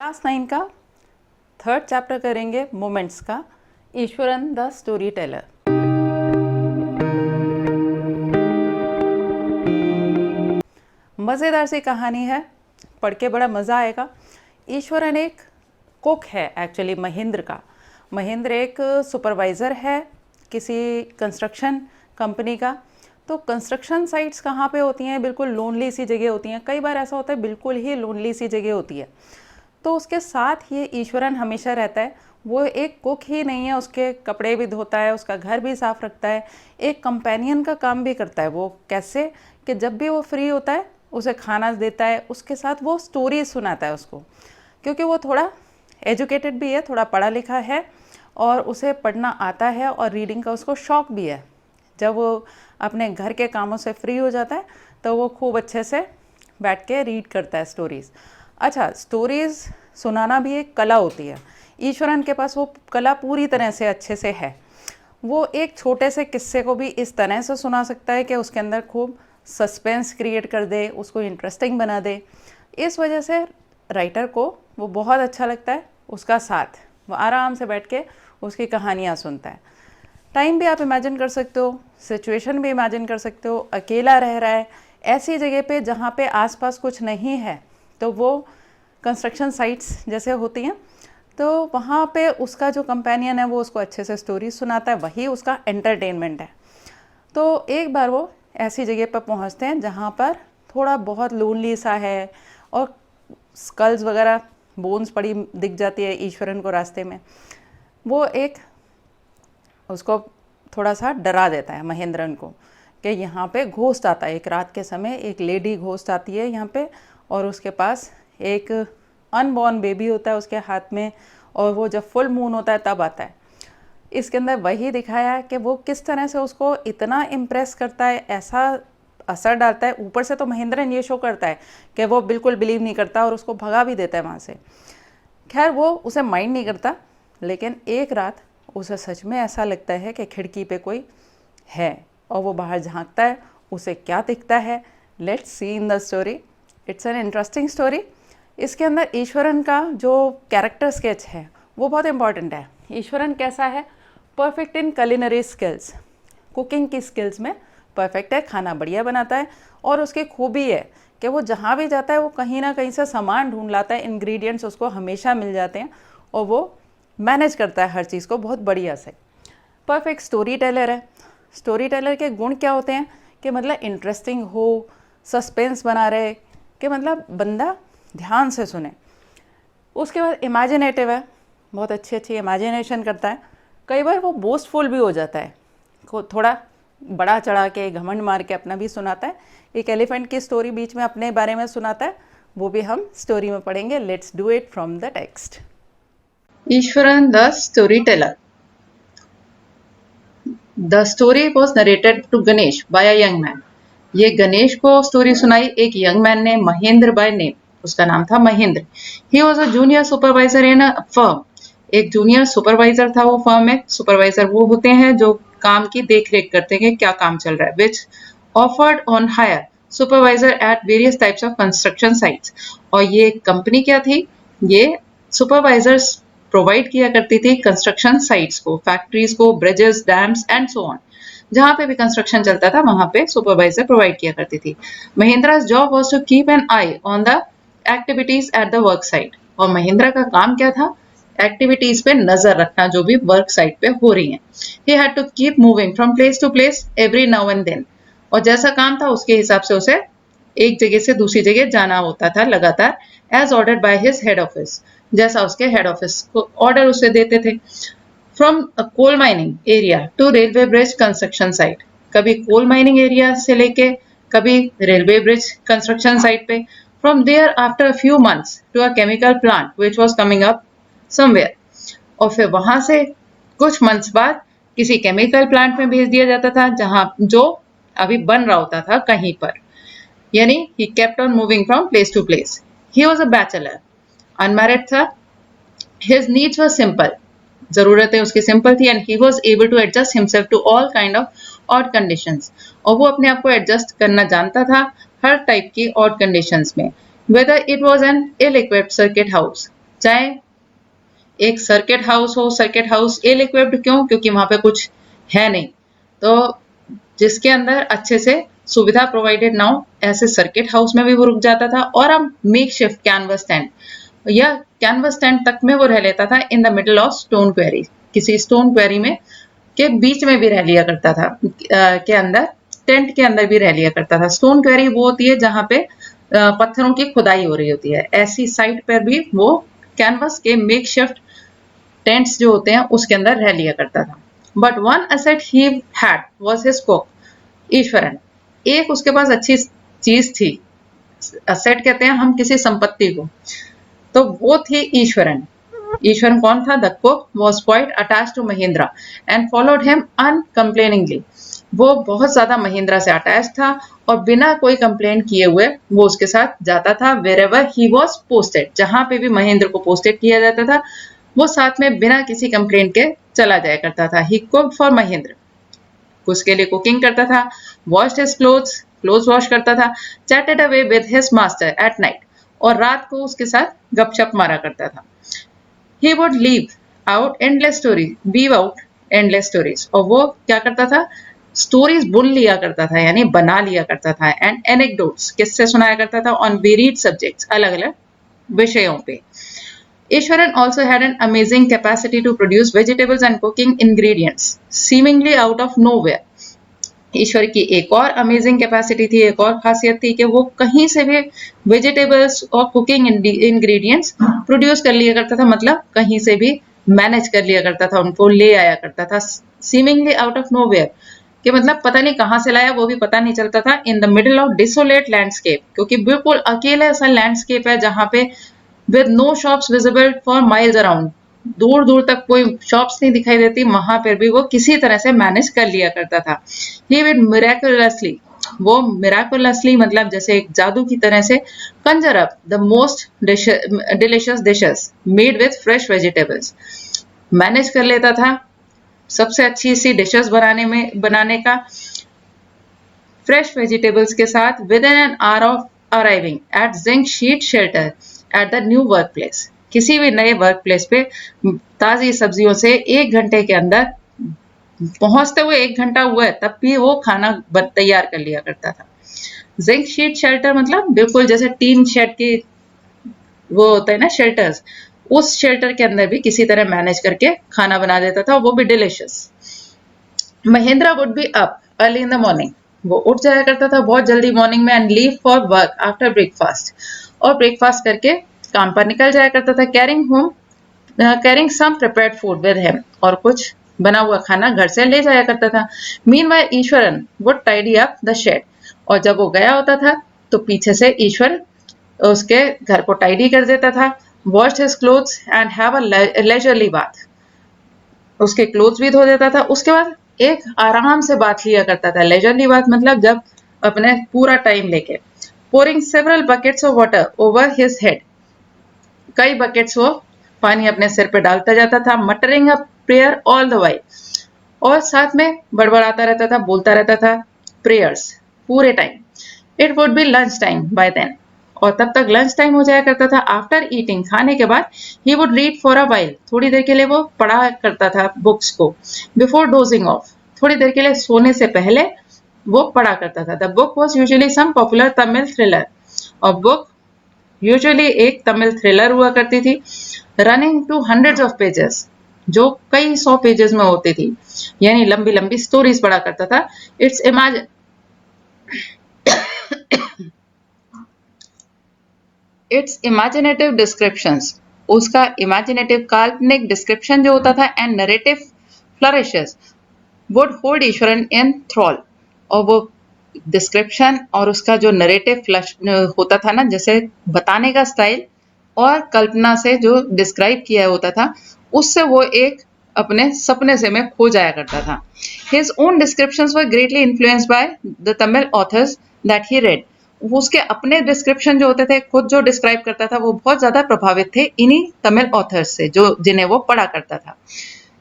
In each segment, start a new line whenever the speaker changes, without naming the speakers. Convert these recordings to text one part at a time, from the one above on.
Class 9 का third chapter करेंगे moments का। Eswaran the story teller. मज़ेदार सी कहानी है, पढ़ के बड़ा मज़ा आएगा। ईश्वरन एक कुक है एक्चुअली महेंद्र का। महेंद्र एक सुपरवाइज़र है किसी कंस्ट्रक्शन कंपनी का। तो कंस्ट्रक्शन साइट्स कहाँ पे होती हैं? बिल्कुल लोनली सी जगह होती हैं। कई बार ऐसा होता है बिल्कुल ही लोनली सी जगह होती है। तो उसके साथ ये ईश्वरन हमेशा रहता है। वो एक कुक ही नहीं है, उसके कपड़े भी धोता है, उसका घर भी साफ रखता है, एक कंपेनियन का काम भी करता है। वो कैसे कि जब भी वो फ्री होता है उसे खाना देता है, उसके साथ वो स्टोरी सुनाता है उसको, क्योंकि वो थोड़ा एजुकेटेड भी है, थोड़ा पढ़ा लिखा है और उसे पढ़ना आता है और रीडिंग का उसको शौक़ भी है। जब वो अपने घर के कामों से फ्री हो जाता है तो वो खूब अच्छे से बैठ के रीड करता है स्टोरीज़। अच्छा, स्टोरीज़ सुनाना भी एक कला होती है। ईश्वरन के पास वो कला पूरी तरह से अच्छे से है। वो एक छोटे से किस्से को भी इस तरह से सुना सकता है कि उसके अंदर खूब सस्पेंस क्रिएट कर दे, उसको इंटरेस्टिंग बना दे। इस वजह से राइटर को वो बहुत अच्छा लगता है उसका साथ। वो आराम से बैठ के उसकी कहानियाँ सुनता है। टाइम भी आप इमेजिन कर सकते हो, सिचुएशन भी इमेजिन कर सकते हो। अकेला रह रहा है ऐसी जगह पे जहाँ पे आसपास कुछ नहीं है, तो वो कंस्ट्रक्शन साइट्स जैसे होती हैं, तो वहाँ पे उसका जो कंपेनियन है वो उसको अच्छे से स्टोरी सुनाता है, वही उसका एंटरटेनमेंट है। तो एक बार वो ऐसी जगह पर पहुँचते हैं जहाँ पर थोड़ा बहुत लोनली सा है और स्कल्स वगैरह बोन्स पड़ी दिख जाती है ईश्वरन को रास्ते में। वो एक उसको थोड़ा सा डरा देता है महेंद्रन को कि यहाँ पे घोस्ट आता है। एक रात के समय एक लेडी घोस्ट आती है यहाँ पे और उसके पास एक अनबॉर्न बेबी होता है उसके हाथ में, और वो जब फुल मून होता है तब आता है। इसके अंदर वही दिखाया है कि वो किस तरह से उसको इतना इम्प्रेस करता है, ऐसा असर डालता है। ऊपर से तो महेंद्रन ये शो करता है कि वो बिल्कुल बिलीव नहीं करता और उसको भगा भी देता है वहाँ से। खैर वो उसे माइंड नहीं करता, लेकिन एक रात उसे सच में ऐसा लगता है कि खिड़की पे कोई है और वो बाहर झांकता है। उसे क्या दिखता है? Let's see in the story. It's an interesting story. इसके अंदर ईश्वरन का जो कैरेक्टर स्केच है वो बहुत इंपॉर्टेंट है। ईश्वरन कैसा है? Perfect in culinary skills, cooking की स्किल्स में परफेक्ट है, खाना बढ़िया बनाता है। और उसकी खूबी है कि वो जहाँ भी जाता है वो कहीं ना कहीं से सामान ढूंढ लाता है, इंग्रेडिएंट्स उसको हमेशा मिल जाते हैं और वो मैनेज करता है हर चीज़ को बहुत बढ़िया से। परफेक्ट स्टोरी टेलर है। स्टोरी टेलर के गुण क्या होते हैं कि मतलब इंटरेस्टिंग हो, सस्पेंस बना रहे, कि मतलब बंदा ध्यान से सुने। उसके बाद इमेजिनेटिव है, बहुत अच्छी अच्छी इमेजिनेशन करता है। कई बार वो बोस्टफुल भी हो जाता है, थोड़ा बड़ा चढ़ा के घमंड मार के अपना भी सुनाता है। एक एलिफेंट की स्टोरी बीच में अपने बारे में सुनाता है, वो भी हम स्टोरी में पढ़ेंगे। Let's do it from the text.
Ishwaran the storyteller. The story was narrated to Ganesh by a young man. ये गणेश को स्टोरी सुनाई एक यंग मैन ने, महेंद्र बाय नेम। उसका नाम था महेंद्र। ही was a junior supervisor in a firm. एक junior supervisor था वो फर्म में। सुपरवाइजर वो होते हैं जो काम की देख रेख करते हैं क्या काम चल रहा है। Which offered on hire supervisor at various types of construction sites. और ये कंपनी क्या थी? ये सुपरवाइजर्स प्रोवाइड किया करती थी कंस्ट्रक्शन साइट्स को, फैक्ट्रीज को, bridges, dams and so on. जहां पे भी कंस्ट्रक्शन चलता था वहां पे सुपरवाइजर प्रोवाइड किया करती थी। महिंद्रा's job was to keep an eye on the activities at the work site. और महिंद्रा का काम क्या था? एक्टिविटीज पे नजर रखना जो भी वर्क साइट पे हो रही है। He had to keep moving from place to place every now and then. और जैसा काम था उसके हिसाब से उसे एक जगह से दूसरी जगह जाना होता था लगातार, as ordered by his head office. जैसा उसके हेड ऑफिस को ऑर्डर उसे देते थे। From coal mining area to railway bridge construction site. कभी कोल माइनिंग एरिया से लेके कभी रेलवे ब्रिज कंस्ट्रक्शन साइट पे। From there after a few months to a chemical plant which was coming up somewhere. और फिर वहां से कुछ मंथ्स बाद किसी केमिकल प्लांट में भेज दिया जाता था जहां जो अभी बन रहा होता था कहीं पर। यानी he kept on moving from place to place. He was a bachelor, unmarried था। हिज नीड्स वर सिंपल, जरूरतें उसकी सिंपल थी। And he was able to adjust himself to all kind of odd conditions. और वो अपने आप को adjust करना जानता था हर टाइप की ऑड कंडीशंस में। Whether it was an ill equipped circuit house, चाहे एक सर्किट हाउस हो, सर्किट हाउस इल इक्विप्ड क्यों? क्योंकि वहां पे कुछ है नहीं, तो जिसके अंदर अच्छे से सुविधा प्रोवाइडेड ना हो, ऐसे सर्किट हाउस में भी वो रुक जाता था। और अब मेक शिफ्ट कैनवस टेंट, या कैनवस टेंट तक में वो रह लेता था in the middle of stone query, किसी स्टोन क्वेरी में के बीच में भी रह लिया करता था, के अंदर, टेंट के अंदर भी रह लिया करता था। स्टोन क्वेरी वो होती है जहां पे पत्थरों की खुदाई हो रही होती है, ऐसी साइट पर भी वो कैनवस के मेक शिफ्ट टेंट्स जो होते हैं उसके अंदर रह लिया करता था। But one asset he had was his cook, Eswaran. एक उसके पास अच्छी चीज थी, असेट कहते हैं हम किसी संपत्ति को, तो वो थी ईश्वरन। ईश्वरन कौन था? The cook was quite attach to Mahendra and followed him uncomplainingly. वो बहुत ज्यादा महेंद्रा से अटैच था और बिना कोई कंप्लेन किए हुए वो उसके साथ जाता था wherever he was posted, जहां पे भी महेंद्र को पोस्टेड किया जाता था वो साथ में बिना किसी कंप्लेन के चला जाया करता था। ही कुक्ड फॉर महेंद्र, उसके लिए कुकिंग करता था, washed his clothes, clothes wash करता था, chatted away with his master at night, और रात को उसके साथ गपशप मारा करता था। He would leave out endless stories, weave out endless stories, और वो क्या करता था? स्टोरीज बुन लिया करता था, यानी बना लिया करता था, एंड एनेक्डोट्स, किससे सुनाया करता था, ऑन वेरिड सब्जेक्ट्स, अलग अलग विषयों पे। Ishwaran also had an amazing capacity to produce vegetables and cooking ingredients, seemingly out of nowhere. ईश्वर की एक और अमेजिंग कैपेसिटी थी, एक और खासियत थी कि वो कहीं से भी वेजिटेबल्स और कुकिंग इंग्रेडिएंट्स प्रोड्यूस कर लिया करता था, मतलब कहीं से भी मैनेज कर लिया करता था, उनको ले आया करता था। सीमिंगली आउट ऑफ नोवेयर, कि मतलब पता नहीं कहाँ से लाया वो भी पता नहीं चलता था। In the middle of desolate landscape, क्योंकि बिल्कुल अकेला सा लैंडस्केप है जहाँ पे with no shops visible for miles around, दूर दूर तक कोई शॉप्स नहीं दिखाई देती, वहां पर भी वो किसी तरह से मैनेज कर लिया करता था। ही विड मिराकुलसली, वो मिराकुलसली मतलब जैसे एक जादू की तरह से, Kanjar up the most delicious dishes made with fresh vegetables, manage कर लेता था सबसे अच्छी सी डिशेस बनाने का फ्रेश वेजिटेबल्स के साथ with in an hour of arriving at zinc sheet shelter at the new work place. किसी भी नए वर्क प्लेस पे ताजी सब्जियों से 1 घंटे के अंदर, पहुंचते हुए 1 घंटा हुआ है तब भी वो खाना तैयार कर लिया करता था। जिंक शीट शेल्टर मतलब बिल्कुल जैसे टीन शेड की वो होता है ना शेल्टर्स, उस शेल्टर के अंदर भी किसी तरह मैनेज करके खाना बना देता था, वो भी delicious. Mahendra would be up early in the morning, वो उठ जाया करता था बहुत जल्दी मॉर्निंग में, and leave for work after breakfast, और ब्रेकफास्ट करके काम पर निकल जाया करता था। Carrying some prepared food with him, और कुछ बना हुआ खाना घर से ले जाया करता था। Meanwhile Iswaran would tidy up the shed, और जब वो गया होता था तो पीछे से ईश्वर उसके घर को टाइडी कर देता था। Washed his clothes and have a leisurely bath, उसके क्लोथ्स भी धो देता था, उसके बाद एक आराम से बात लिया करता था। लेजरली बात मतलब जब अपने पूरा टाइम लेके। Pouring several buckets of water over his head, कई बकेट्स वो पानी अपने सिर पे डालता जाता था। Muttering a prayer all the while, और साथ में बड़बड़ाता रहता था, बोलता रहता था प्रेयर्स पूरे time. It would be lunch time by then, और तब तक लंच टाइम हो जाया करता था। आफ्टर ईटिंग, खाने के बाद, he would read for a while, थोड़ी देर के लिए वो पढ़ा करता था बुक्स को। बिफोर डोजिंग ऑफ, थोड़ी देर के लिए सोने से पहले वो पढ़ा करता था। The book was usually some popular Tamil thriller, और बुक यूजुअली एक तमिल थ्रिलर हुआ करती थी, running to hundreds of pages, जो कई 100 पेजेस में होती थी, यानी लंबी लंबी स्टोरीज पढ़ा करता था। Its imagine its imaginative descriptions, उसका इमेजिनेटिव काल्पनिक डिस्क्रिप्शन जो होता था, and narrative flourishes would hold Ishwaran in thrall, और वो डिस्क्रिप्शन और उसका जो नरेटिव होता था ना, जैसे बताने का स्टाइल और कल्पना से जो डिस्क्राइब किया होता था, उससे वो एक अपने सपने से में खो जाया करता था। His own descriptions were greatly influenced by the Tamil authors that he red, उसके अपने डिस्क्रिप्शन जो होते थे, खुद जो डिस्क्राइब करता था, वो बहुत ज्यादा प्रभावित थे इन्हीं तमिल ऑथर्स से जो जिन्हें वो पढ़ा करता था।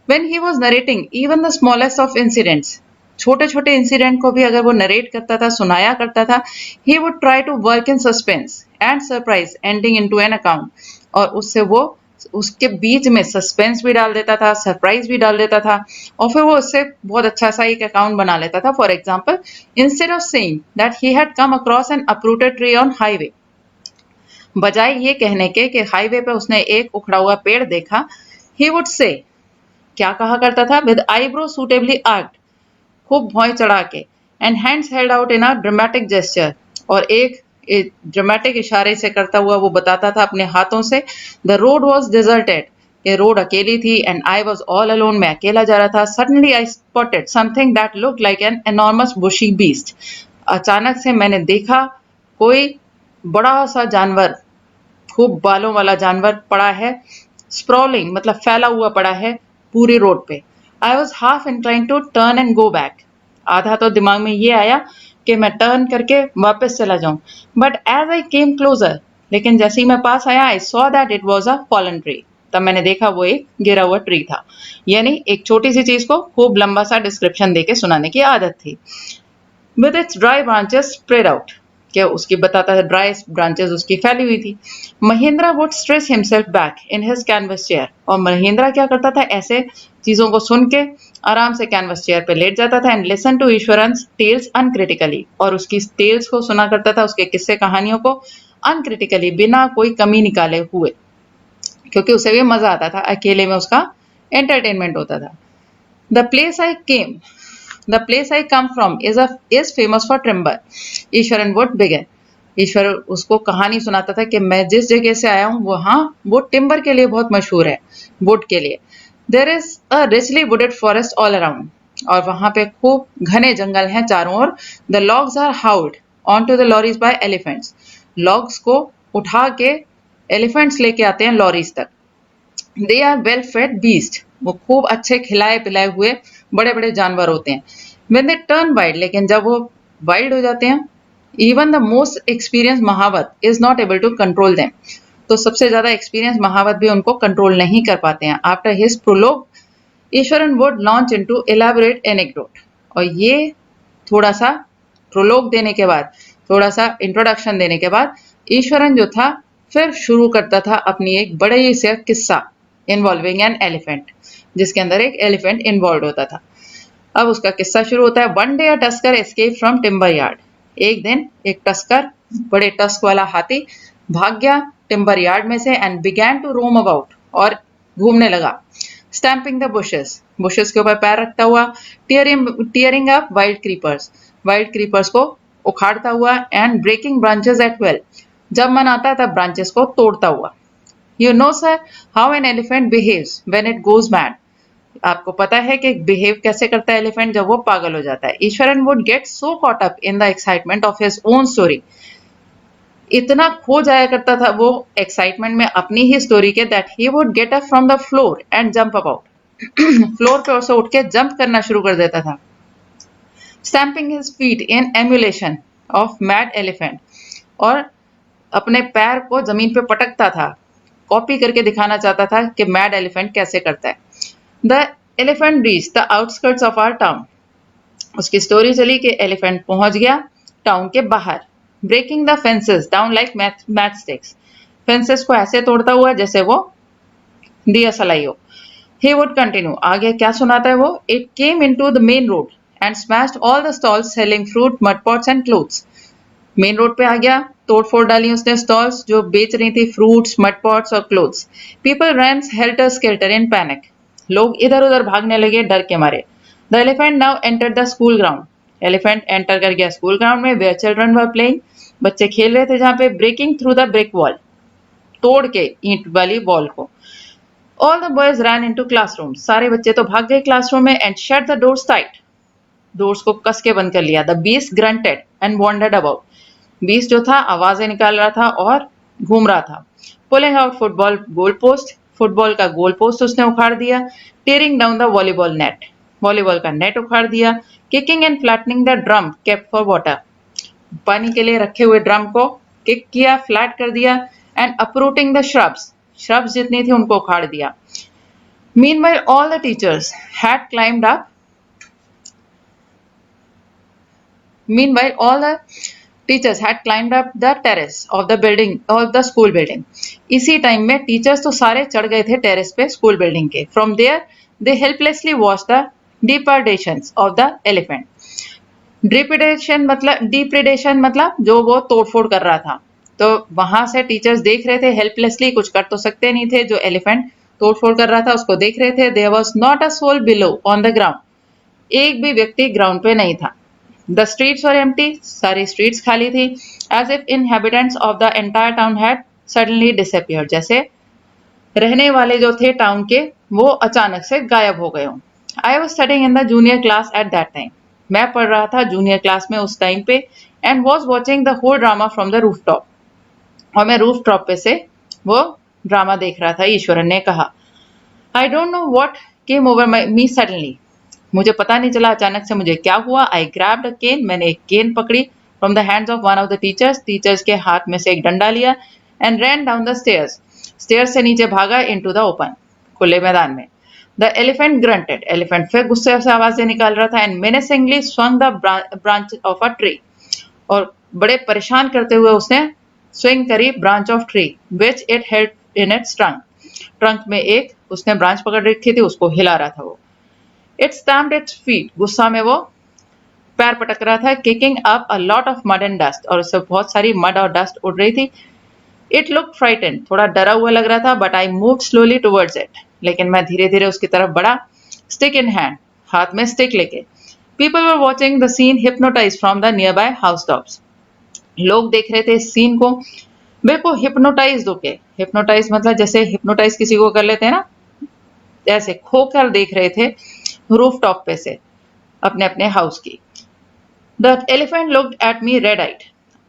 When he was narrating even the smallest of incidents, छोटे छोटे इंसिडेंट को भी अगर वो नरेट करता था, सुनाया करता था, he would try to work in suspense and surprise ending into an account, और उससे वो उसके बीच में सस्पेंस भी डाल देता था, सरप्राइज भी डाल देता था, और फिर वो उससे बहुत अच्छा सा एक अकाउंट बना लेता था. For example, instead of saying that he had come across N uprooted tree on highway, बजाय ये कहने के कि हाईवे पे उसने एक उखड़ा हुआ पेड़ देखा, ही वुड से, क्या कहा करता था, विद आईब्रो सुटेबली आर्क्ड, खूब भौं चढ़ा के, and hands held out in a dramatic gesture, और एक ड्रामेटिक इशारे से करता हुआ वो बताता था अपने हाथों से, द रोड वॉज डिजर्टेड, ये रोड अकेली थी, and I was all alone, मैं अकेला जा रहा था. Suddenly I spotted something that look like an enormous bushy beast, अचानक से मैंने देखा कोई बड़ा सा जानवर, खूब बालों वाला जानवर पड़ा है, स्प्रॉलिंग मतलब फैला हुआ पड़ा है पूरी रोड पे. I was half inclined to turn and go back, आधा तो दिमाग में ये आया कि मैं टर्न करके वापस चला जाऊं, but as I came closer, लेकिन जैसे ही मैं पास आया, I saw that it was a fallen tree, तब मैंने देखा वो एक गिरा हुआ ट्री था. यानी एक छोटी सी चीज को खूब लंबा सा डिस्क्रिप्शन देके सुनाने की आदत थी. With its dry branches spread out, क्या उसकी बताता है, ड्राई ब्रांचेस उसकी फैली हुई थी. Mahendra would stretch himself back in his canvas chair, और महेंद्र क्या करता था, ऐसे चीजों को सुन के आराम से कैनवस चेयर पे लेट जाता था, and listen to Iswaran's tales uncritically, और उसकी टेल्स को सुना करता था, उसके किस्से कहानियों को अनक्रिटिकली, बिना कोई कमी निकाले हुए, क्योंकि उसे भी मजा आता था, अकेले में उसका एंटरटेनमेंट होता था. The place I came The place I come from is famous for timber. Ishwaran would began. Ishwar उसको कहानी सुनाता था कि मैं जिस जगह से आया हूँ वहाँ वो टिम्बर के लिए बहुत मशहूर है, वुड के लिए. There is a richly wooded forest all around, और वहाँ पे खूब घने जंगल हैं चारों ओर. The logs are hauled on to the lorries by elephants. Logs को उठा के एलिफेंट्स लेके आते हैं लॉरीज तक. They are well fed beast, वो खूब अच्छे खिलाए पिलाए हुए बड़े बड़े जानवर होते हैं. वेन दे टर्न वाइल्ड, लेकिन जब वो वाइल्ड हो जाते हैं, even the most experience mahout is not able to control them, तो सबसे ज्यादा एक्सपीरियंस महावत भी उनको कंट्रोल नहीं कर पाते हैं. After his prologue, Eswaran would launch into elaborate anecdote, और ये थोड़ा सा प्रोलोग देने के बाद, थोड़ा सा इंट्रोडक्शन देने के बाद, ईश्वरन जो था फिर शुरू करता था अपनी एक बड़े ही से किस्सा इन्वॉल्विंग एन एलिफेंट, जिसके अंदर एक एलिफेंट इन्वॉल्व होता था. अब उसका किस्सा शुरू होता है. One day a tusker escape from timber yard, एक दिन एक टस्कर, बड़े टस्क वाला हाथी, भाग गया टिम्बर यार्ड में से, and began to roam about, और घूमने लगा. स्टैम्पिंग द बुशेस, बुशेस के ऊपर पैर रखता हुआ, टीयरिंग अप वाइल्ड क्रीपर्स को उखाड़ता हुआ, and breaking branches at will, जब मन आता तब ब्रांचेस को तोड़ता हुआ. You know sir how an elephant behaves when it goes mad, आपको पता है कि बिहेव कैसे करता है एलिफेंट जब वो पागल हो जाता है. Eswaran would get so caught up in the excitement of his own story, इतना खो जाया करता था वो एक्साइटमेंट में अपनी ही स्टोरी के, that he would get up from the floor and jump about, floor पे से उठ के जंप करना शुरू कर देता था. Stamping his feet in emulation of mad elephant, और अपने पैर को जमीन पे पटकता था, कॉपी करके दिखाना चाहता था कि मैड एलिफेंट कैसे करता है. The elephant reach the outskirts of our town, उसकी स्टोरी चली कि एलिफेंट पहुंच गया टाउन के बाहर. Breaking the fences down like matchsticks, fences को ऐसे तोड़ता हुआ जैसे वो दिया सलाई हो. ही वुड कंटिन्यू, आगे क्या सुनाता है वो. It came into the main road and smashed all the stalls selling fruit, mud pots and clothes. Main road पे आ गया, तोड़ फोड़ डाली उसने स्टॉल्स जो बेच रही थी फ्रूट्स, मड पॉट्स और clothes. People ran helter skelter in panic, लोग इधर उधर भागने लगे डर के मारे. The elephant now enter the school ground, elephant enter कर गया स्कूल ग्राउंड में, वेयर चिल्ड्रन वर प्लेइंग, बच्चे खेल रहे थे जहाँ पे. Breaking through the brick wall, तोड़ के ईंट वाली वॉल को. All the boys ran into classroom, सारे बच्चे तो भाग गए क्लासरूम में. And shut the doors tight, doors को कस के बंद कर लिया. The beast granted and wandered about, beast जो था आवाजें निकाल रहा था और घूम रहा था. Pulling out football goal post, football का गोल पोस्ट उसने उखाड़ दिया. Tearing down the volleyball net, volleyball का नेट उखाड़ दिया. Kicking and flattening the drum kept for water, पानी के लिए रखे हुए ड्रम को किक किया, फ्लैट कर दिया. And uprooting the shrubs, shrubs जितनी थी उनको उखाड़ दिया. Meanwhile all the teachers had climbed up, meanwhile all the teachers had climbed up the terrace of the building of the school building. इसी टाइम में टीचर्स तो सारे चढ़ गए थे टेरेस पे स्कूल बिल्डिंग के। From there they helplessly watch the depredations of the elephant. Depredation मतलब जो वो तोड़फोड़ कर रहा था, तो वहां से टीचर्स देख रहे थे हेल्पलेसली, कुछ कर तो सकते नहीं थे, जो एलिफेंट तोड़फोड़ कर रहा था उसको देख रहे थे। There was not a soul below on the ground, एक भी व्यक्ति ग्राउंड पे नहीं था। द स्ट्रीट्स वर एम्प्टी, सारी स्ट्रीट्स खाली थी। As if inhabitants of the entire town had suddenly disappeared, जैसे रहने वाले जो थे टाउन के वो अचानक से गायब हो गए हों। I was studying in the junior class at that time, मैं पढ़ रहा था जूनियर क्लास में उस टाइम पे। And was watching the whole drama from the rooftop, और मैं रूफ टॉप पे से वो ड्रामा देख रहा था। ईश्वरन ने कहा, I don't know what came over me suddenly, मुझे पता नहीं चला अचानक से मुझे क्या हुआ। आई ग्रैब्ड अ केन, मैंने एक केन पकड़ी from the hands of one of the teachers, teachers के हाथ में से एक डंडा लिया। And ran down the stairs, stairs से नीचे भागा इनटू द ओपन, खुले मैदान में। द एलिफेंट ग्रंटेड, एलिफेंट फिर गुस्से से आवाजें निकाल रहा था। And menacingly swung the branch of a tree, और बड़े परेशान करते हुए उसने स्विंग करी branch of tree which it held in its trunk, trunk में एक उसने ब्रांच पकड़ रखी थी, उसको हिला रहा था वो। इट स्टैम्प्ड इट्स फीट, गुस्सा में वो पैर पटक रहा था। Kicking up a lot of mud and dust, और उससे बहुत सारी मड और डस्ट उड़ रही थी। इट लुक फ्राइटेंड, थोड़ा डरा हुआ लग रहा था। But I move slowly towards it, लेकिन मैं धीरे धीरे उसकी तरफ बढ़ा। स्टिक इन हैंड, हाथ में स्टिक लेके। People were watching the scene hypnotise from the nearby house tops, लोग देख रहे थे इस सीन को बिल्कुल हिप्नोटाइज होके। हिप्नोटाइज मतलब जैसे हिप्नोटाइज किसी को कर लेते हैं ना, ऐसे खोकर देख रहे थे रूफ टॉप पे से अपने अपने हाउस की। The elephant looked at me red eyed,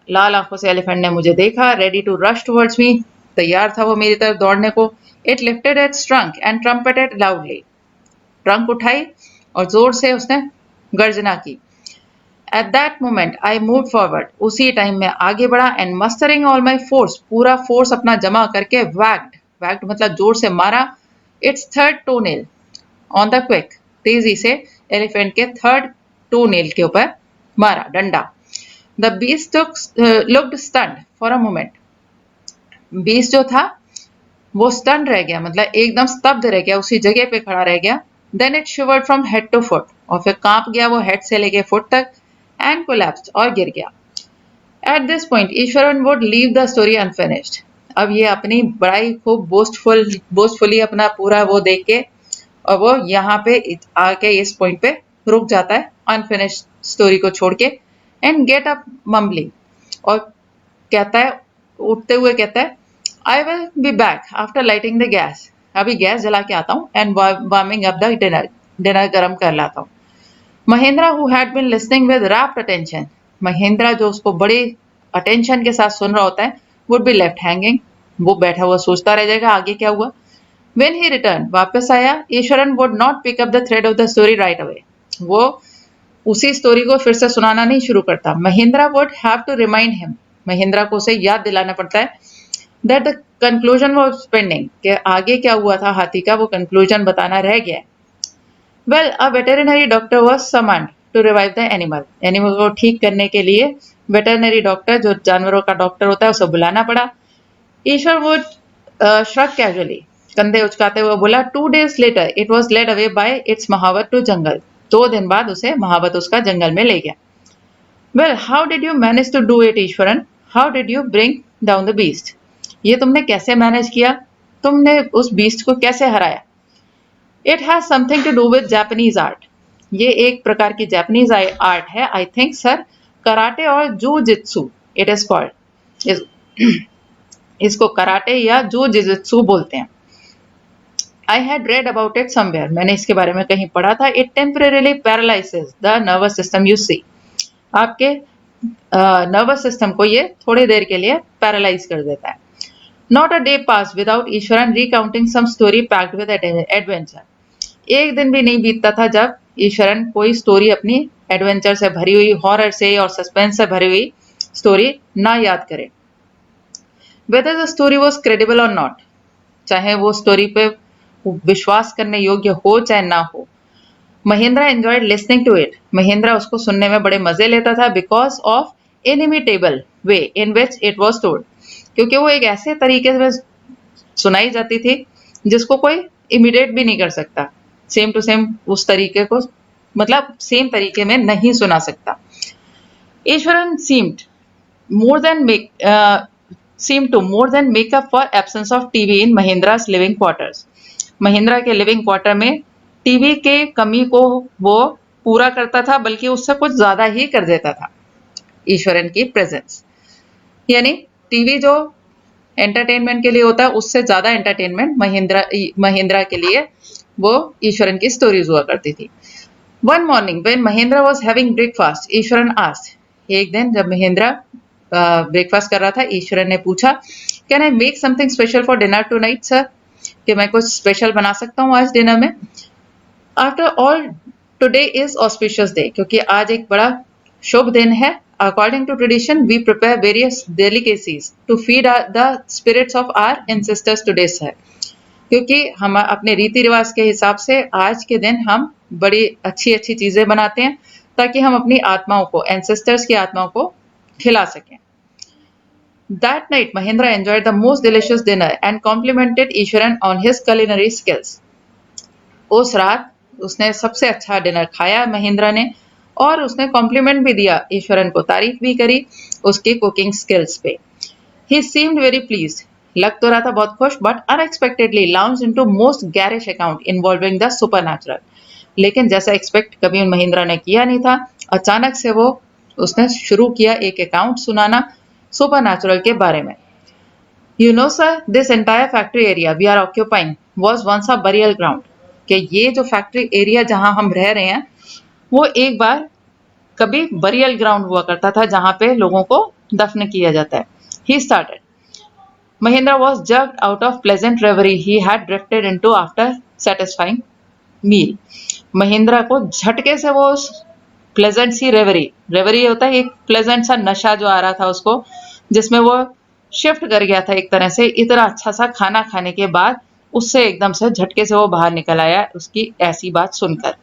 लाल आंखों से एलिफेंट ने मुझे देखा। Ready to rush towards me, तैयार था वो मेरी तरफ दौड़ने को। It lifted its trunk and trumpeted loudly, trunk उठाई और जोर से उसने गर्जना की। At that moment I move forward, उसी टाइम में आगे बढ़ा। And mustering all my force, पूरा फोर्स अपना जमा करके वैग्ड, वैग्ड मतलब जोर से मारा, it's third toe nail on the quick, तेजी से एलिफेंट के थर्ड टो नेल के ऊपर मारा डंडा। The beast looked stunned for a moment, beast जो था वो स्टन रह गया, मतलब एकदम स्तब्ध रह गया, उसी जगह पे खड़ा रह गया। Then it shivered from head to foot, और फिर कांप गया वो हेड से लेके फुट तक। एंड कोलैप्स्ड, और गिर गया। At this point Eswaran would leave the story unfinished, अब ये अपनी बड़ाई खूब बोस्टफुली अपना पूरा वो देख के, और वो यहाँ पे आके इस पॉइंट पे रुक जाता है अनफिनिश्ड स्टोरी को छोड़ के। एंड गेट अप मम्बलिंग, और कहता है, उठते हुए कहता है, I will be back after lighting the gas, अभी गैस जला के आता हूँ। And warming up the dinner, dinner गर्म कर लाता हूँ। Mahendra who had been listening with rapt attention, Mahendra जो उसको बड़े अटेंशन के साथ सुन रहा होता है, वुड बी लेफ्ट हैंगिंग, वो बैठा हुआ सोचता रह जाएगा आगे क्या हुआ। When he returned, वापस आया, Eswaran would not pick up the thread of the story right away, वो उसी स्टोरी को फिर से सुनाना नहीं शुरू करता। Mahindra would have to remind him, Mahindra को उसे याद दिलाना पड़ता है that the conclusion was pending, कि आगे क्या हुआ था हाथी का, वो कंक्लूजन बताना रह गया। Well, a veterinary doctor was summoned to revive the animal, animal को ठीक करने के लिए वेटरनरी डॉक्टर, जो जानवरों का डॉक्टर होता है, उसे बुलाना पड़ा। ईश्वर वुड श्रग कैजुअली, कंधे उचकाते हुए बोला, 2 days later it was led away by its महावत to जंगल, 2 दिन बाद उसे महावत उसका जंगल में ले गया। Well, how did you manage to do it, Eswaran? How did you bring down the beast? ये तुमने कैसे मैनेज किया? तुमने उस बीस्ट को कैसे हराया? It has something to do with Japanese art. ये एक प्रकार की जापानीज आर्ट है, आई थिंक सर, कराटे और जूजित्सु इट इज कॉल्ड, इसको कराटे या जूजित्सु बोलते हैं। I had read about it somewhere, मैंने इसके बारे में कहीं पढ़ा था। It temporarily paralyses the nervous system, you see, आपके नर्वस सिस्टम को ये थोड़ी देर के लिए पैरालाइज कर देता है। Not a day pass without Ishwaran recounting some story packed with adventure, एक दिन भी नहीं बीतता था जब ईश्वरन कोई स्टोरी अपनी एडवेंचर से भरी हुई, हॉरर से और सस्पेंस से भरी हुई स्टोरी ना याद करे। Whether the story was credible और नॉट, चाहे वो स्टोरी पे विश्वास करने योग्य हो चाहे ना हो, Mahendra enjoyed listening to it, Mahendra उसको सुनने में बड़े मजे लेता था। Because of inimitable way in which it was told, क्योंकि वो एक ऐसे तरीके में सुनाई जाती थी जिसको कोई इमिटेट भी नहीं कर सकता, सेम टू सेम उस तरीके को, मतलब सेम तरीके में नहीं सुना सकता। Eswaran seemed to more than make up for absence of TV in Mahindra's living quarters. Mahindra के लिविंग क्वार्टर में टीवी के कमी को वो पूरा करता था, बल्कि उससे कुछ ज्यादा ही कर देता था ईश्वरन की प्रेजेंस। यानी टीवी जो एंटरटेनमेंट के लिए होता है उससे ज्यादा एंटरटेनमेंट महिंद्रा के लिए वो ईश्वरन की स्टोरीज हुआ करती थी। One morning when Mahindra was having breakfast, Eswaran asked, एक दिन जब महिंद्रा ब्रेकफास्ट कर रहा था, ईश्वरन ने पूछा, can I make something special for dinner tonight sir, कि मैं कुछ स्पेशल बना सकता हूँ आज डिनर में। After all today is auspicious day, क्योंकि आज एक बड़ा शुभ दिन है। According to tradition we prepare various delicacies to feed the spirits of our ancestors today sir, क्योंकि हम अपने रीति रिवाज के हिसाब से आज के दिन हम बड़ी अच्छी अच्छी चीजें बनाते हैं ताकि हम अपनी आत्माओं को, एंसेस्टर्स की आत्माओं को खिला सकें। That night, Mahindra enjoyed the most delicious dinner and complimented Ishwaran on his culinary skills. उस रात उसने सबसे अच्छा डिनर खाया महिंद्रा ने, और उसने कॉम्प्लीमेंट भी दिया ईश्वरन को, तारीफ भी करी उसकी कुकिंग स्किल्स पे। He seemed very pleased. लग तो रहा था बहुत खुश, but unexpectedly launched into most garish account involving the supernatural. लेकिन जैसा एक्सपेक्ट कभी महिंद्रा ने किया नहीं था, अचानक से उसने शुरू किया एक अकाउंट सुनाना सुपरनैचुरल के बारे में। You know sir, this entire factory area we are occupying was once a burial ground. कि ये जो फैक्ट्री एरिया जहां हम रह रहे हैं वो एक बार कभी बरियल ग्राउंड हुआ करता था, जहां पे लोगों को दफन किया जाता है। He started. Mahindra was jerked out of pleasant reverie he had drifted into after satisfying meal. Mahindra को झटके से वो प्लेजेंट सी रेवरी होता है एक प्लेजेंट सा नशा जो आ रहा था उसको, जिसमें वो शिफ्ट कर गया था एक तरह से, इतना अच्छा सा खाना खाने के बाद उससे एकदम से झटके से वो बाहर निकल आया उसकी ऐसी बात सुनकर।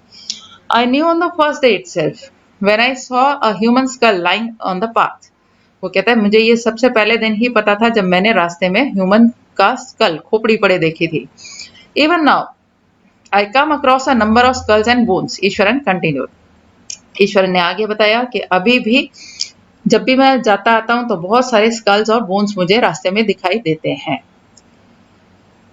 I knew on the first day itself when I saw a human school lying on the path. वो कहता है मुझे ये सबसे पहले दिन ही पता था जब मैंने रास्ते में ह्यूमन का स्कल, खोपड़ी पड़े देखी थी। Even now I come across a number of skulls and bones, Ishwaran continued. Ishwaran ने आगे बताया कि अभी भी जब भी मैं जाता आता हूं तो बहुत सारे स्कल्स और बोन्स मुझे रास्ते में दिखाई देते हैं।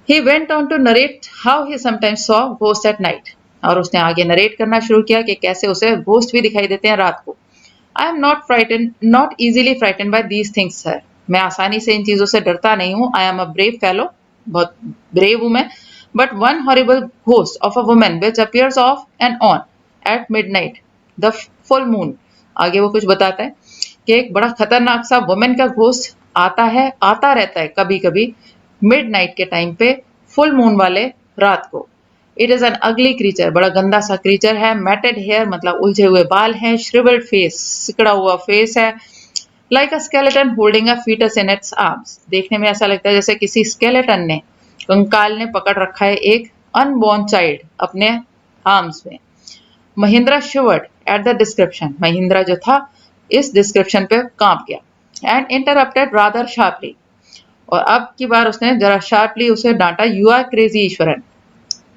He went on to narrate how he sometimes saw ghosts at night. और उसने आगे नरेट करना शुरू किया कि कैसे उसे घोस्ट भी दिखाई देते हैं रात को। I am not easily frightened by these things, sir. मैं आसानी से इन चीजों से डरता नहीं हूँ। I am a brave fellow. बहुत ब्रेव हूँ मैं। But one horrible ghost of a woman which appears off and on at midnight, the full moon. आगे वो कुछ बताता है कि एक बड़ा खतरनाक सा वुमेन का घोस्ट आता रहता है कभी कभी मिडनाइट के टाइम पे, फुल मून वाले रात को। इट इज एन अगली क्रीचर, बड़ा गंदा सा क्रीचर है। मैटेड हेयर मतलब उलझे हुए बाल हैं, श्रिवल्ड फेस, सिकड़ा हुआ फेस है। Like a skeleton holding a foetus in its arms, देखने में ऐसा लगता है जैसे किसी स्केलेटन ने, कंकाल ने पकड़ रखा है एक अनबॉर्न चाइल्ड अपने आर्म्स में। Mahindra शिवर्ड at the description, Mahindra जो था इस डिस्क्रिप्शन पे कांप गया। एंड इंटरप्टेड रादर शार्पली, और अब की बार उसने जरा शार्पली उसे डांटा। यू आर क्रेजी ईश्वरन,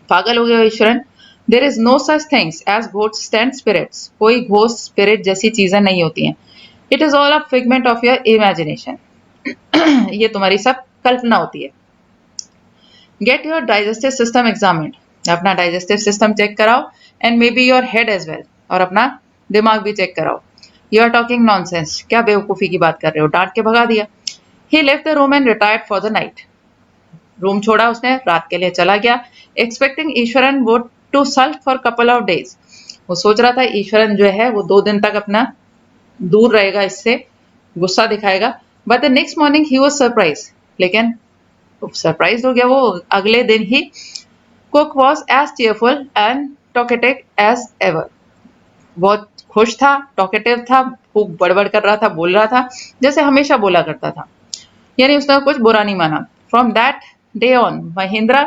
पागल हो गया Ishwaran. There is no such things as ghost and spirits, कोई घोस्ट स्पिरिट जैसी चीजें नहीं होती हैं। It is all a figment of your imagination, ये तुम्हारी सब कल्पना होती है। Get your digestive system examined, अपना डाइजेस्टिव सिस्टम चेक कराओ, and maybe your head as well, और अपना दिमाग भी चेक कराओ। यू आर टॉकिंग नॉनसेंस, क्या बेवकूफी की बात कर रहे हो, डांट के भगा दिया। He left the room and retired for the night. Room छोड़ा उसने, रात के लिए चला गया। Expecting Eswaran would to sulk for couple of days. वो सोच रहा था ईश्वरन जो है वो 2 दिन तक अपना दूर रहेगा, इससे गुस्सा दिखाएगा। But the next morning he was surprised. लेकिन सरप्राइज हो गया वो अगले दिन ही। Cook was as cheerful and talkative as ever. बहुत खुश था, टॉकेटिव था, खूब बड़बड़ कर रहा था, बोल रहा था जैसे हमेशा बोला करता था, यानी उसने कुछ बुरा नहीं माना। From that day on Mahindra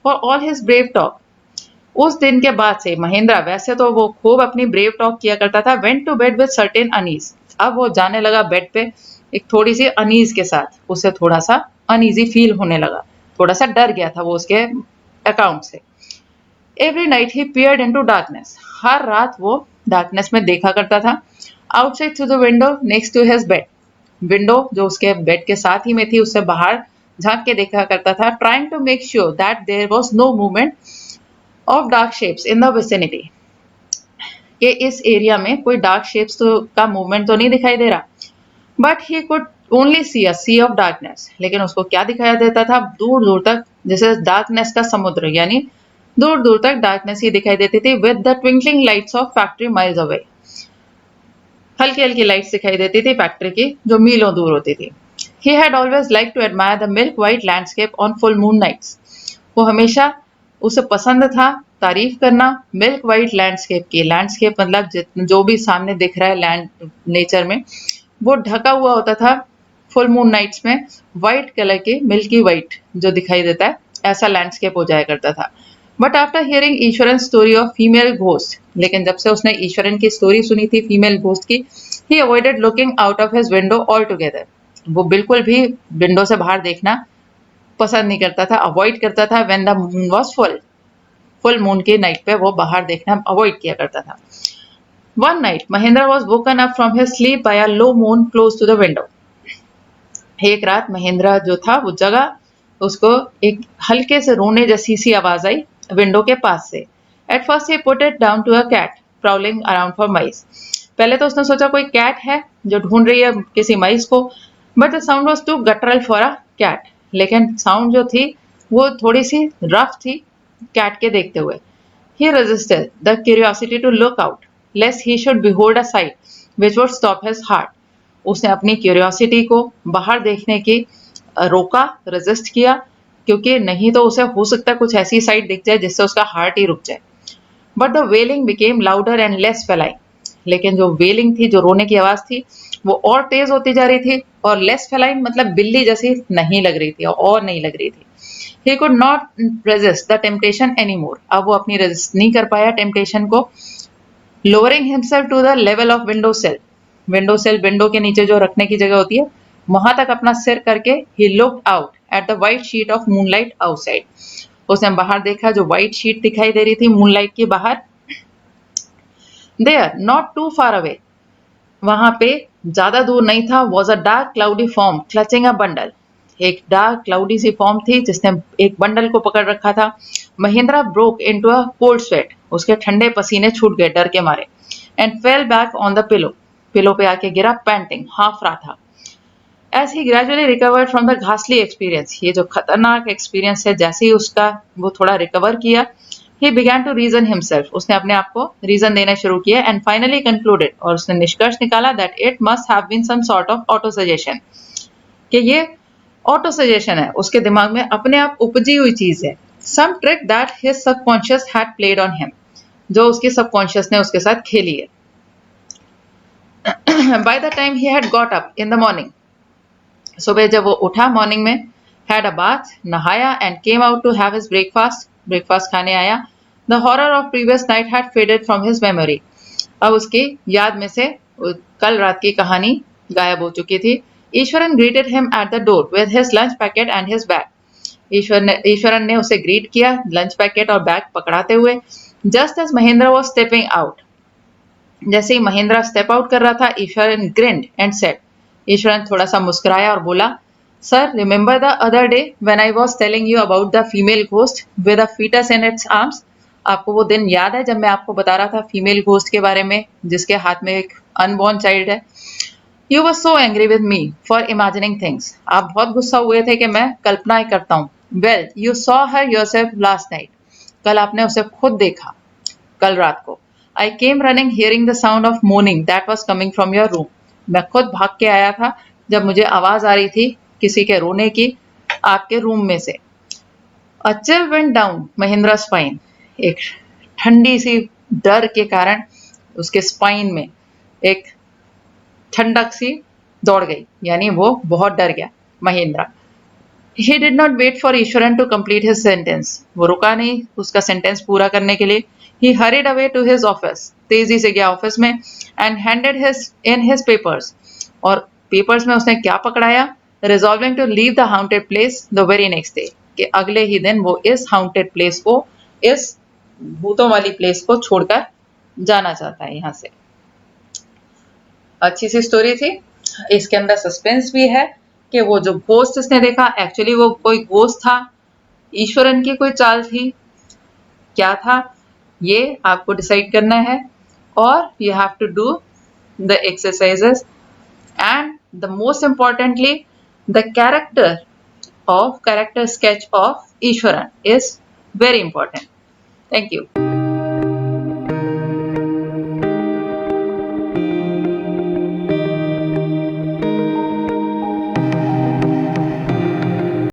for all his brave talk, उस दिन के बाद से महिंद्रा, वैसे तो वो खूब अपनी ब्रेव टॉक किया करता था, went to bed with certain unease, अब वो जाने लगा बेड पे एक थोड़ी सी अनीज के साथ, उसे थोड़ा सा अनईजी फील होने लगा, थोड़ा सा डर गया था वो उसके अकाउंट से। Every night he peered into darkness, हर रात वो डार्कनेस में देखा करता था। Outside through the window next to his bed, window जो उसके बेड के साथ ही में थी उससे बाहर झांक के देखा करता था। Trying to make sure that there was no movement of dark shapes in the vicinity, कि इस एरिया में कोई डार्क शेप्स तो का मूवमेंट तो नहीं दिखाई दे रहा। But he could only see a sea of darkness, लेकिन उसको क्या दिखाई देता था, दूर दूर तक जैसे डार्कनेस का समुद्र, यानी दूर दूर तक डार्कनेस ही दिखाई देती थी। With the twinkling lights off factory miles away, हल्की हल्की लाइट्स दिखाई देती थी फैक्ट्री की जो मीलों दूर होती थी। He had always like to admire the milk white landscape on full moon nights, वो हमेशा उसे पसंद था तारीफ करना मिल्क वाइट लैंडस्केप की। लैंडस्केप मतलब जो भी सामने दिख रहा है लैंड नेचर में, वो ढका हुआ होता था फुल मून नाइट्स में व्हाइट कलर के, मिल्की व्हाइट जो दिखाई देता है, ऐसा लैंडस्केप हो जाया करता था। But after hearing Eswaran story of female ghost, लेकिन जब से उसने ईश्वरन की स्टोरी सुनी थी फीमेल घोस्ट की, he avoided looking out of his window altogether, वो बिल्कुल भी विंडो से बाहर देखना पसंद नहीं करता था, अवॉइड करता था। When the moon was full, full moon की नाइट पे वो बाहर देखना अवॉइड किया करता था। One night Mahendra was woken up from his sleep by a low moan close to the window, एक रात महेंद्र जो था वो जगा, उसको एक हल्के से रोने जैसी सी आवाज आई विंडो के पास से। At first he put it down to a cat prowling around for mice, पहले तो उसने सोचा कोई कैट है जो ढूंढ रही है किसी माइस को, but the sound was too guttural for a cat, लेकिन साउंड जो थी वो थोड़ी सी रफ थी कैट के देखते हुए। He resisted the curiosity to look out, lest he should behold a sight which would stop his heart. उसने अपनी क्यूरियोसिटी को बाहर देखने की रोका, रेजिस्ट किया, क्योंकि नहीं तो उसे हो सकता है कुछ ऐसी साइट दिख जाए जिससे उसका हार्ट ही रुक जाए। But the wailing became louder and less feline, लेकिन जो वेलिंग थी, जो रोने की आवाज थी, वो और तेज होती जा रही थी, और लेस फेलाइन मतलब बिल्ली जैसी नहीं लग रही थी और नहीं लग रही थी। He could not resist the temptation anymore. अब वो अपनी रेजिस्ट नहीं कर पाया टेम्पटेशन को। Lowering himself to the level of window sill. Window sill, window के नीचे जो रखने की जगह होती है, वहां तक अपना सिर करके he looked out at the white sheet of moonlight outside. उसने बाहर देखा, जो व्हाइट शीट दिखाई दे रही थी मूनलाइट की बाहर। There, not too far away, वहां पे ज्यादा दूर नहीं था, was a dark cloudy form clutching a bundle. एक डार्क क्लाउडी सी फॉर्म थी जिसने एक बंडल को पकड़ रखा था। Mahindra broke into a cold sweat, उसके ठंडे पसीने छूट गए डर के मारे। And fell back on the pillow, pillow पे आके गिरा पैंटिंग, हाफ रहा था। As he gradually recovered from the घासली एक्सपीरियंस, ये जो खतरनाक एक्सपीरियंस है, जैसे ही उसका वो थोड़ा रिकवर किया, he began to reason himself, उसने अपने आप को रीजन देना शुरू किया। एंड फाइनली कंक्लूडेड, और उसने निष्कर्ष निकाला that it must have been some sort of autosuggestion, कि ये ऑटो सजेशन है, उसके दिमाग में अपने आप उपजी हुई चीज है। Some trick that his subconscious had played on him, जो उसके सबकॉन्शियस ने उसके साथ खेली है। By the time he had got up in the morning, सुबह जब वो उठा मॉर्निंग में, हैड अ बाथ, नहाया, and came out to have his breakfast, breakfast खाने आया। The horror of previous night had faded from his memory, अब उसकी याद में से कल रात की कहानी गायब हो चुकी थी। Ishwaran greeted him at the door with his lunch packet and his bag, Ishwaran ने उसे ग्रीट किया लंच पैकेट और बैग पकड़ाते हुए। Just as Mahendra was stepping out, जैसे ही महेंद्र स्टेप आउट कर रहा था, Ishwaran grinned and said, Ishwaran थोड़ा सा मुस्कुराया और बोला, sir remember the other day when I was telling you about the female ghost with a foetus in its arms, आपको वो दिन याद है जब मैं आपको बता रहा था फीमेल घोस्ट के बारे में जिसके हाथ में एक अनबॉर्न चाइल्ड है। You were so angry with me for imagining things, आप बहुत गुस्सा हुए थे कि मैं कल्पनाएं करता हूँ। Well you saw her yourself last night, कल आपने उसे खुद देखा, कल रात को। I came running hearing the sound of morning that was coming from your room, मैं खुद भाग के आया था जब मुझे आवाज आ रही थी किसी के रोने की आपके रूम में से। A chill went down Mahindra spine, एक ठंडी सी डर के कारण उसके स्पाइन में एक ठंडक सी दौड़ गई, यानी वो बहुत डर गया Mahindra. He did not wait for Eswaran to complete his sentence. वो रुका नहीं उसका सेंटेंस पूरा करने के लिए. He hurried away to his office. तेजी से गया ऑफिस में and handed his papers. और पेपर्स में उसने क्या पकड़ाया? Resolving to leave the haunted place the very next day. कि अगले ही दिन वो इस haunted place को, इस भूतों वाली प्लेस को छोड़कर जाना चाहता है यहाँ से. अच्छी सी स्टोरी थी. इसके अंदर सस्पेंस भी है कि वो जो घोस्ट उसने देखा एक्चुअली वो कोई घोस्ट था, ईश्वरन की कोई चाल थी, क्या था ये आपको डिसाइड करना है. और you have to do the exercises and the most importantly the character sketch of Ishwaran is very important. Thank you.